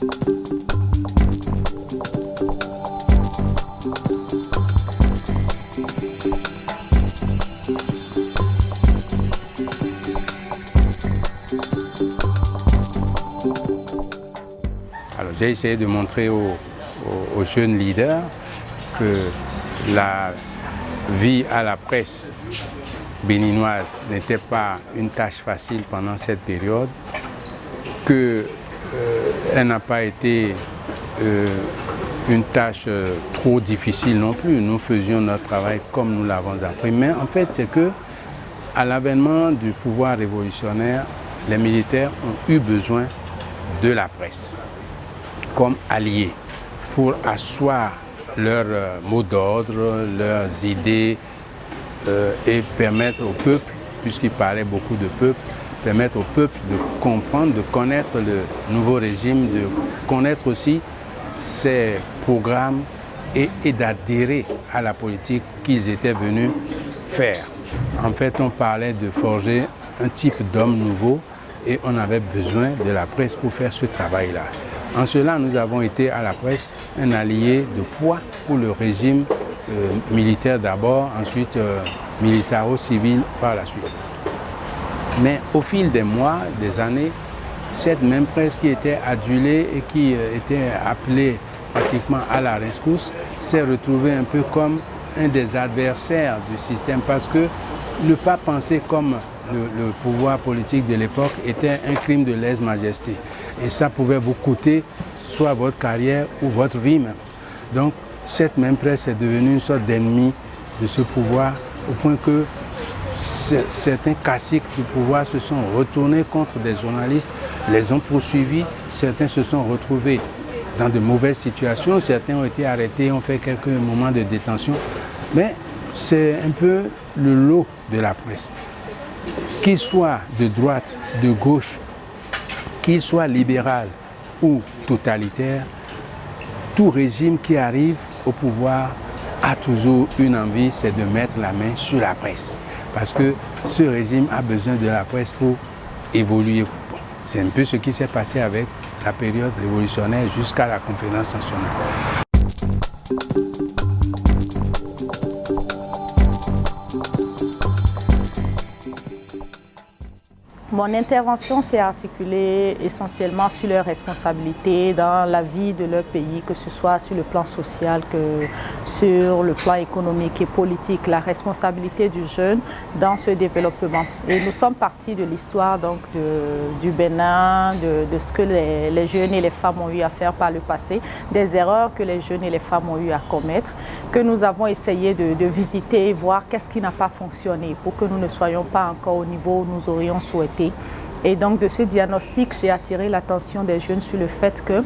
Alors, j'ai essayé de montrer aux jeunes leaders que la vie à la presse béninoise n'était pas une tâche facile pendant cette période, qu'elle n'a pas été une tâche trop difficile non plus. Nous faisions notre travail comme nous l'avons appris. Mais en fait, c'est que à l'avènement du pouvoir révolutionnaire, les militaires ont eu besoin de la presse comme alliés pour asseoir leurs mots d'ordre, leurs idées et permettre au peuple, puisqu'il parlait beaucoup de peuple, permettre au peuple de comprendre, de connaître le nouveau régime, de connaître aussi ses programmes et d'adhérer à la politique qu'ils étaient venus faire. En fait, on parlait de forger un type d'homme nouveau et on avait besoin de la presse pour faire ce travail-là. En cela, nous avons été à la presse un allié de poids pour le régime militaire d'abord, ensuite militaro-civil par la suite. Mais au fil des mois, des années, cette même presse qui était adulée et qui était appelée pratiquement à la rescousse s'est retrouvée un peu comme un des adversaires du système parce que ne pas penser comme le pouvoir politique de l'époque était un crime de lèse-majesté. Et ça pouvait vous coûter soit votre carrière ou votre vie même. Donc cette même presse est devenue une sorte d'ennemi de ce pouvoir au point que certains caciques du pouvoir se sont retournés contre des journalistes, les ont poursuivis, certains se sont retrouvés dans de mauvaises situations, certains ont été arrêtés, ont fait quelques moments de détention. Mais c'est un peu le lot de la presse. Qu'il soit de droite, de gauche, qu'il soit libéral ou totalitaire, tout régime qui arrive au pouvoir a toujours une envie, c'est de mettre la main sur la presse. Parce que ce régime a besoin de la presse pour évoluer. C'est un peu ce qui s'est passé avec la période révolutionnaire jusqu'à la conférence nationale. Mon intervention s'est articulée essentiellement sur leurs responsabilités dans la vie de leur pays, que ce soit sur le plan social que sur le plan économique et politique, la responsabilité du jeune dans ce développement. Et nous sommes partis de l'histoire donc du Bénin, de ce que les jeunes et les femmes ont eu à faire par le passé, des erreurs que les jeunes et les femmes ont eu à commettre, que nous avons essayé de visiter et voir qu'est-ce qui n'a pas fonctionné pour que nous ne soyons pas encore au niveau où nous aurions souhaité. Et donc de ce diagnostic, j'ai attiré l'attention des jeunes sur le fait que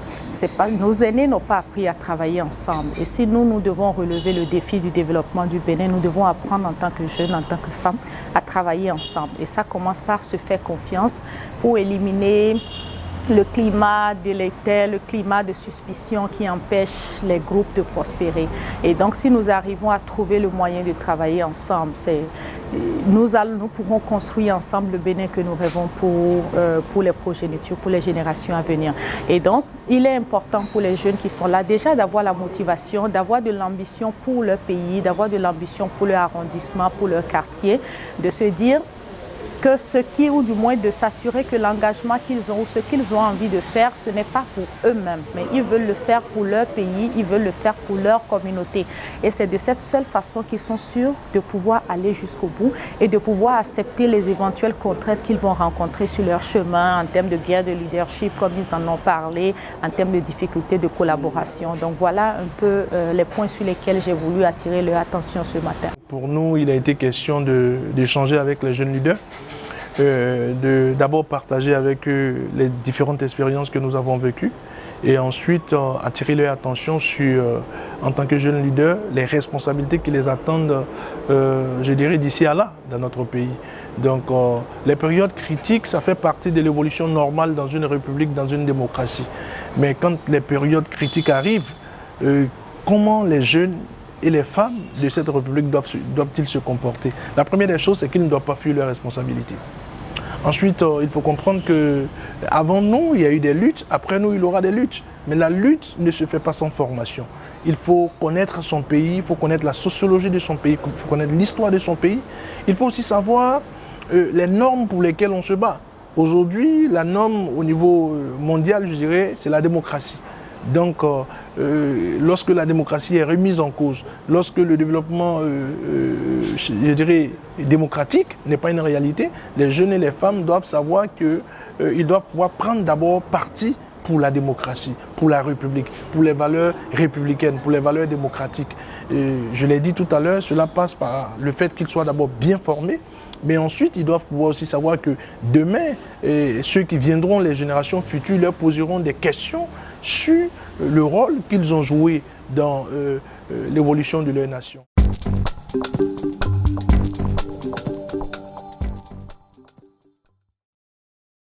nos aînés n'ont pas appris à travailler ensemble. Et si nous devons relever le défi du développement du Bénin, nous devons apprendre en tant que jeunes, en tant que femmes, à travailler ensemble. Et ça commence par se faire confiance pour éliminer le climat délétère, le climat de suspicion qui empêche les groupes de prospérer. Et donc si nous arrivons à trouver le moyen de travailler ensemble, nous pourrons construire ensemble le Bénin que nous rêvons pour les progénitures, pour les générations à venir. Et donc, il est important pour les jeunes qui sont là déjà d'avoir la motivation, d'avoir de l'ambition pour leur pays, d'avoir de l'ambition pour leur arrondissement, pour leur quartier, de se dire que ou du moins de s'assurer que l'engagement qu'ils ont ou ce qu'ils ont envie de faire, ce n'est pas pour eux-mêmes, mais ils veulent le faire pour leur pays, ils veulent le faire pour leur communauté. Et c'est de cette seule façon qu'ils sont sûrs de pouvoir aller jusqu'au bout et de pouvoir accepter les éventuelles contraintes qu'ils vont rencontrer sur leur chemin en termes de guerre de leadership, comme ils en ont parlé, en termes de difficultés de collaboration. Donc voilà un peu les points sur lesquels j'ai voulu attirer leur attention ce matin. Pour nous, il a été question d'échanger avec les jeunes leaders, d'abord partager avec eux les différentes expériences que nous avons vécues et ensuite attirer leur attention sur, en tant que jeunes leaders, les responsabilités qui les attendent, je dirais, d'ici à là, dans notre pays. Donc les périodes critiques, ça fait partie de l'évolution normale dans une république, dans une démocratie. Mais quand les périodes critiques arrivent, comment les jeunes et les femmes de cette république doivent-ils se comporter? La première des choses, c'est qu'ils ne doivent pas fuir leurs responsabilités. Ensuite, il faut comprendre qu'avant nous, il y a eu des luttes, après nous, il y aura des luttes. Mais la lutte ne se fait pas sans formation. Il faut connaître son pays, il faut connaître la sociologie de son pays, il faut connaître l'histoire de son pays. Il faut aussi savoir les normes pour lesquelles on se bat. Aujourd'hui, la norme au niveau mondial, je dirais, c'est la démocratie. Donc, lorsque la démocratie est remise en cause, lorsque le développement, je dirais, démocratique n'est pas une réalité, les jeunes et les femmes doivent savoir qu'ils doivent pouvoir prendre d'abord parti pour la démocratie, pour la République, pour les valeurs républicaines, pour les valeurs démocratiques. Et je l'ai dit tout à l'heure, cela passe par le fait qu'ils soient d'abord bien formés, mais ensuite ils doivent pouvoir aussi savoir que demain, ceux qui viendront, les générations futures, leur poseront des questions sur le rôle qu'ils ont joué dans l'évolution de leur nation.